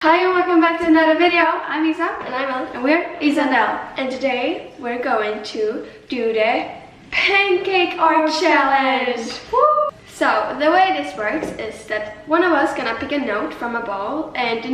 Hi and welcome back to another video. I'm Isa and I'm Elle and we're izaandelle. And today we're going to do the pancake art challenge. Woo! So the way this works is that one of us gonna pick a note from a ball and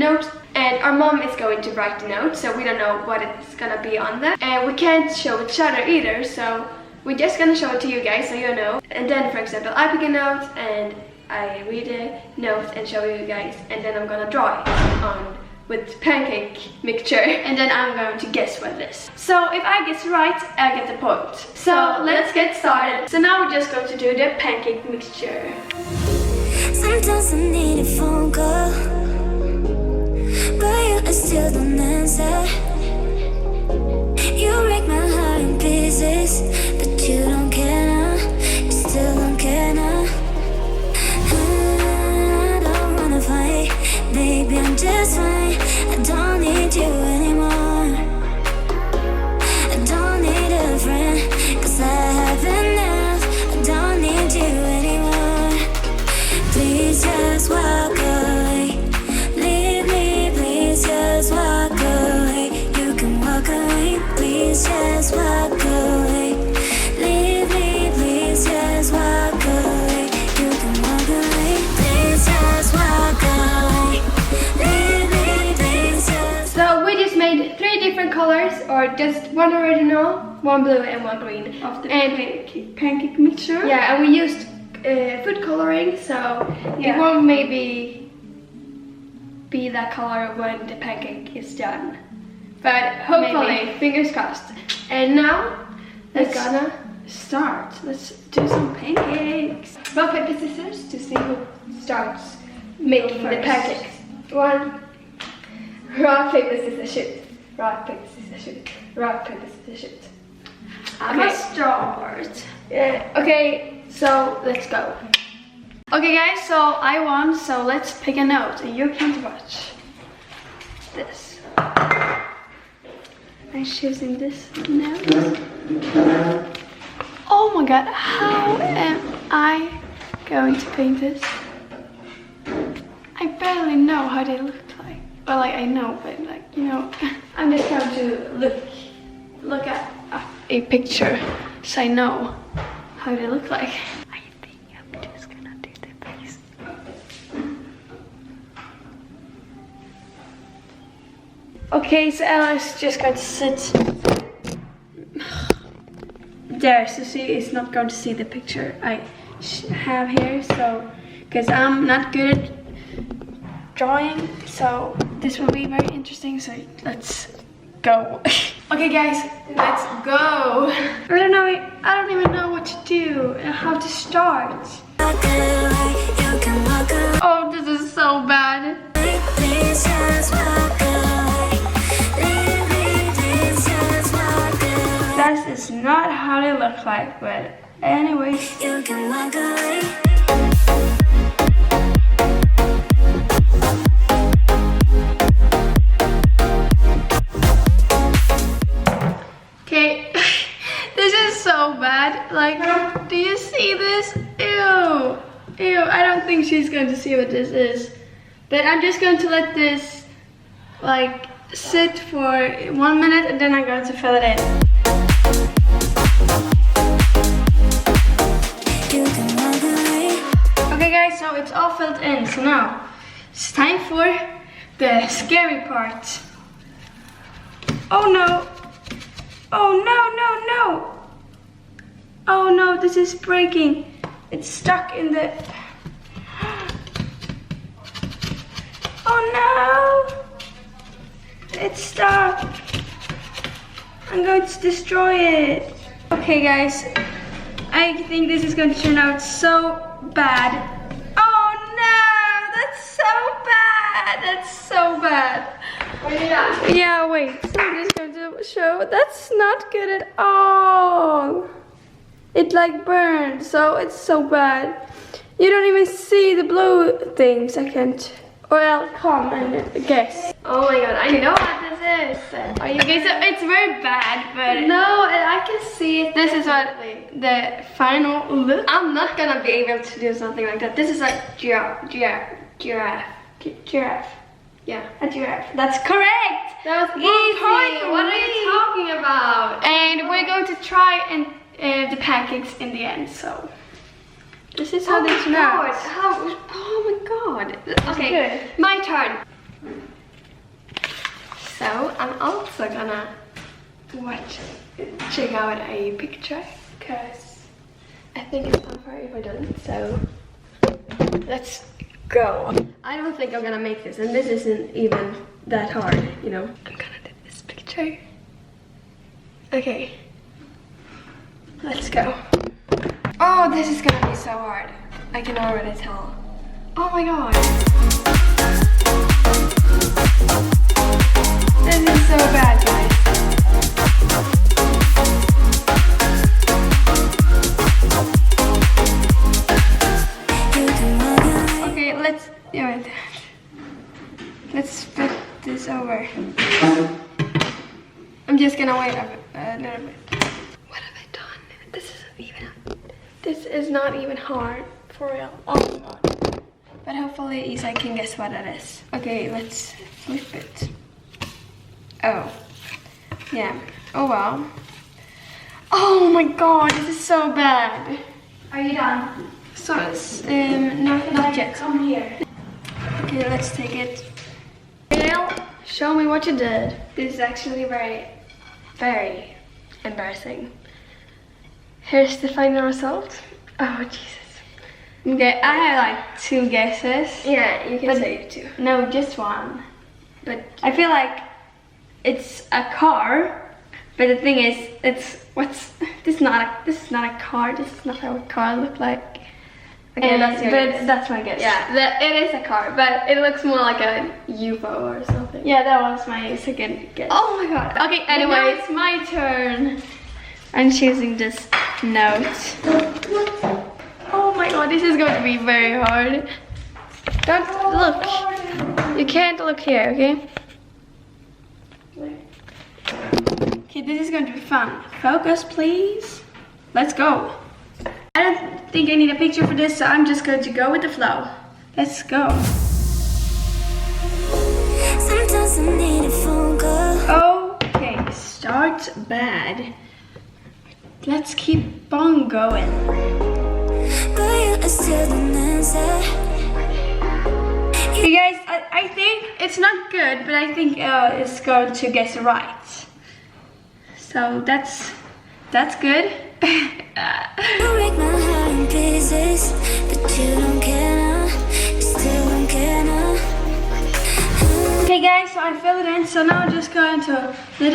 our mom is going to write the note, so we don't know what it's gonna be on there. And we can't show each other either, so we're just gonna show it to you guys so you know. And then for example I pick a note and I read the note and show you guys, and then I'm gonna draw it on with pancake mixture, and then I'm going to guess what it is. So if I guess right, I get the point. So let's get started. So now we're just going to do the pancake mixture. Sometimes I need a phone call, but you still don't answer. You break my heart in pieces, but you don't care now. You still don't care now. Baby, I'm just fine. I don't need you anymore. I don't need a friend, 'cause I have enough. I don't need you anymore. Please just walk away. Leave me, please just walk away. You can walk away. Please just walk away. Leave me, please just walk away. You can walk away. Please just walk away. So we just made 3 different colors, or just one original, one blue and one green Of the and pancake mixture? Yeah, and we used food coloring, so it won't maybe be that color when the pancake is done. But hopefully, fingers crossed. And now let's gonna start. Let's do some pancakes. Rock, paper, scissors to see who starts making the pancakes. 1. Rock, paper, scissors, shoot. Rock, paper, scissors, shoot. Rock, paper, scissors, shoot. I'm gonna start. Yeah, okay, so let's go. Okay guys, so I won, so let's pick a note and you can't watch this. I'm choosing this note. Oh my god, how am I going to paint this? I barely know how they look like. Well, like I know, but like, you know, I'm just going to look at a picture so I know how they look like. I think I'm just gonna do the face. Okay, so Ella's just going to sit there, so she is not going to see the picture I have here, so because I'm not good at drawing, so this will be very interesting, so let's go. Okay guys, let's go. I don't even know what to do and how to start. Oh, this is so bad. That is not how they look like, but anyway. You can walk away. Like, do you see this? Ew. Ew, I don't think she's going to see what this is. But I'm just going to let this, like, sit for 1 minute and then I'm going to fill it in. Okay guys, so it's all filled in. So now, it's time for the scary part. Oh no. Oh no, no, no. Oh no, this is breaking. It's stuck in the... Oh no! It's stuck. I'm going to destroy it. Okay guys, I think this is going to turn out so bad. Oh no, that's so bad. That's so bad. Yeah, wait. So I'm just going to show. That's not good at all. It like burned, so it's so bad. You don't even see the blue things. I can't. Or I'll come and guess. Oh my god, I know what this is. Are you okay, so it's very bad, but no, I can see it. This is what the final look. I'm not gonna be able to do something like that. This is like giraffe. Yeah. A giraffe. That's correct. That was Easy. easy. What are you talking about? And we're going to try the pancakes in the end. So this is how they turn out. Oh my god. Okay, good. my turn. So I'm also gonna check out a picture because I think it's unfair if I don't. So let's go. I don't think I'm gonna make this, and this isn't even that hard, you know. I'm gonna do this picture. Okay, let's go. Oh, this is gonna be so hard. I can already tell. Oh my god. This is so bad, guys. Okay, let's do it. Let's flip this over. I'm just gonna wait a little bit. What have I done? This is not even hard, for real. Oh my god. But hopefully Isa can guess what it is. Okay, let's flip it. Oh, yeah. Oh wow. Oh my god, this is so bad. Are you done? So it's not yet. Come here. Okay, let's take it. Dale, show me what you did. This is actually very, very embarrassing. Here's the final result. Oh Jesus. Okay, I have like 2 guesses. Yeah, you can But- say it too. No, just one. But I feel like it's a car, but the thing is, this is not a car. This is not how a car look like. okay, that's your but guess. that's my guess. Yeah, it is a car, but it looks more like a UFO or something. Yeah, that was my second guess. Oh my god. Okay, But now anyway. it's my turn. I'm choosing this note. Oh my god, this is going to be very hard. Don't look. You can't look here, okay? Okay, this is going to be fun. Focus, please. Let's go. I don't think I need a picture for this, so I'm just going to go with the flow. Let's go. Sometimes I need a phone call. Okay, start bad. Let's keep on going. But you are still the answer. Hey guys, I think it's not good, but I think it's going to guess right. So that's good. You break my heart in pieces, but you don't care now. You still don't care now. Okay guys, so I filled it in, so now I'm just going to let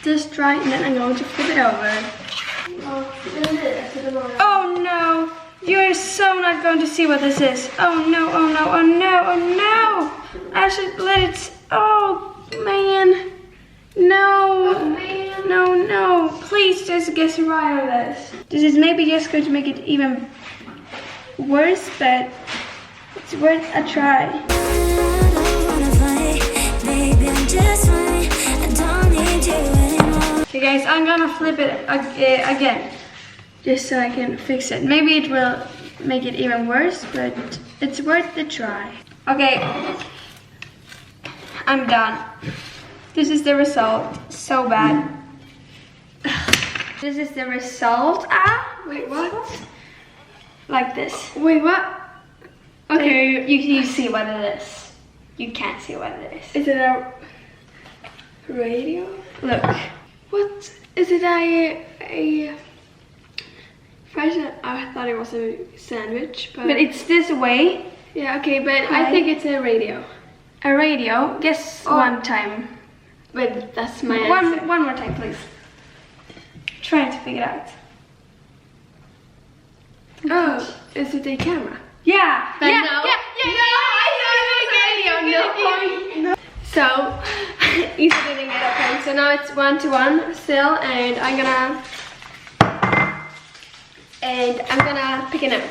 this dry and then I'm going to flip it over. Oh no! You're so not going to see what this is. Oh no, oh no, oh no, oh no! I should let it, oh man. No, no, please just guess right on this. This is maybe just going to make it even worse, but it's worth a try. I don't wanna fight, baby, I'm just fine. I don't need you anymore. Okay guys, I'm gonna flip it again, just so I can fix it. Maybe it will make it even worse, but it's worth the try. Okay, I'm done. This is the result. So bad. This is the result. Wait, what? Like this. Wait, what? Okay, you see what it is. You can't see what it is. Is it a radio? Look. What? Is it a first I thought it was a sandwich, but But it's this way. yeah, okay, but I Right. think it's a radio. A radio. Guess Oh. one time. But that's my answer. One more time, please. Trying to figure it out. Oh, is it a camera? Yeah. But yeah. no. Yeah. No, I thought it was a radio. No. So, Isa didn't get a point. So now it's 1-1 still, and I'm gonna pick a note.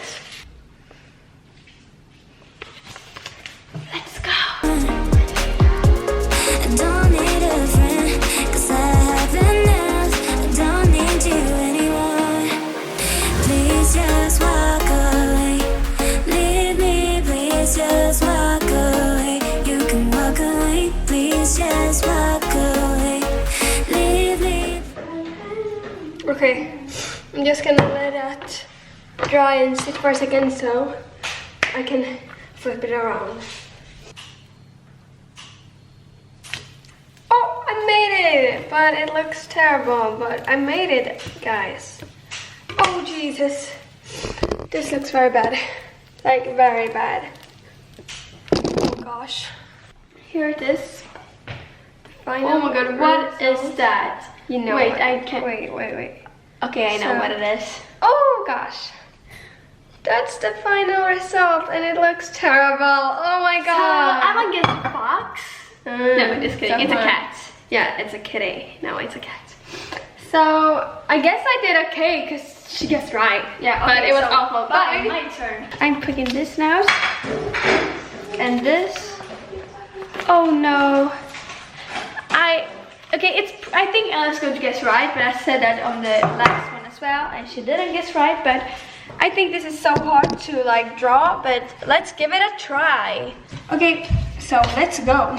Let's go. I don't need a friend, 'cause I have enough. I don't need you anymore. Please just walk away. Leave me, please just walk away. You can walk away. Okay, I'm just gonna let that dry and sit for a second so I can flip it around. Oh, I made it! But it looks terrible, but I made it, guys. Oh, Jesus. This looks very bad. Like, very bad. Oh, gosh. Here it is. Final Oh my god, what is that? You know Wait, what? I can't. Wait. Okay, I know So- what it is. Oh, gosh. That's the final result and it looks terrible. Oh my god. I'm gonna guess fox. No, just kidding. It's a cat. Yeah, it's a kitty. No, it's a cat. So, I guess I did okay because she guessed right. Yeah, but okay, it was so awful. But my turn. I'm picking this now. And this. Oh no. I think Ella's going to guess right, but I said that on the last one as well, and she didn't guess right, but I think this is so hard to like draw, but let's give it a try. Okay, so let's go.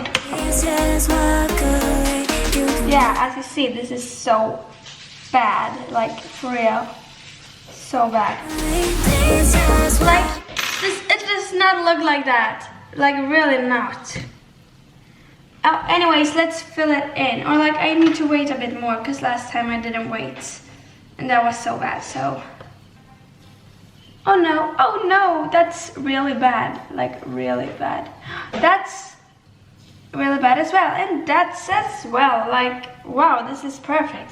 Yeah, as you see, this is so bad, like for real, so bad. Like, it does not look like that, like really not. Anyways, let's fill it in, or like I need to wait a bit more because last time I didn't wait, and that was so bad. So, oh no, that's really bad, like really bad. That's really bad as well, and that's as well. Like, wow, this is perfect.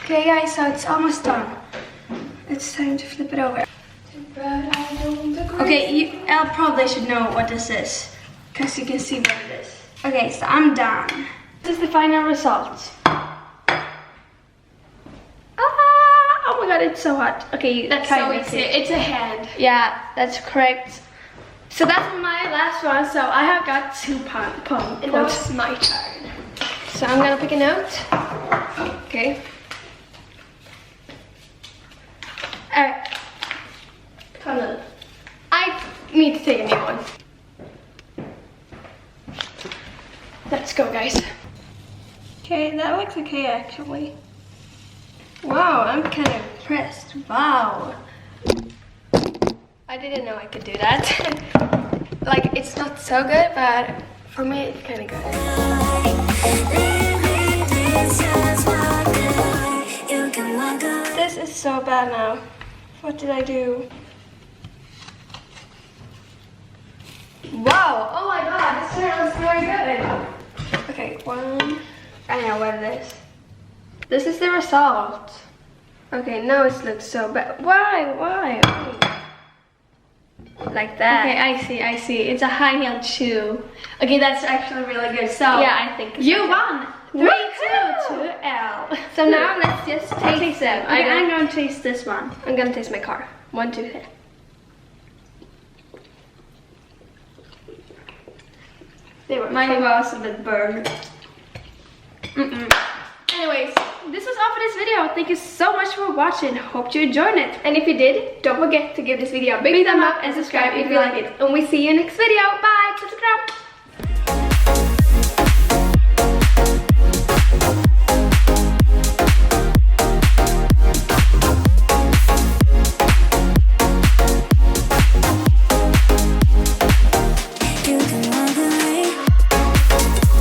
Okay guys, so it's almost done. It's time to flip it over. Okay, Elle probably should know what this is, because you can see what it is. Okay, so I'm done. This is the final result. Oh my god, it's so hot. Okay, That's can't so even easy. see it. It's a hand. Yeah, that's correct. So that's my last one, so I have got 2 points. And now it's my turn. So I'm gonna pick a note. Okay. Alright. Tunnel. I need to take a new one. Let's go, guys. Okay, that looks okay actually. Wow, I'm kind of impressed. Wow. I didn't know I could do that. Like, it's not so good, but for me, it's kind of good. This is so bad now. What did I do? Wow! Oh my god, this turn was very good. Okay, 1. I know what it is. This is the result. Okay, now it looks so bad. Why? Like that. Okay, I see. It's a high-heeled shoe. Okay, that's actually really good. So Yeah, I think you won. 3-2 Woohoo! to Elle. So now let's just taste them. Okay, I'm going to taste this one. I'm gonna taste my car. 1, 2, 3. They were Mine was a bit burned. Anyways, this was all for this video. Thank you so much for watching. Hope you enjoyed it. And if you did, don't forget to give this video a big thumb up and subscribe if you like it. And we see you next video. Bye.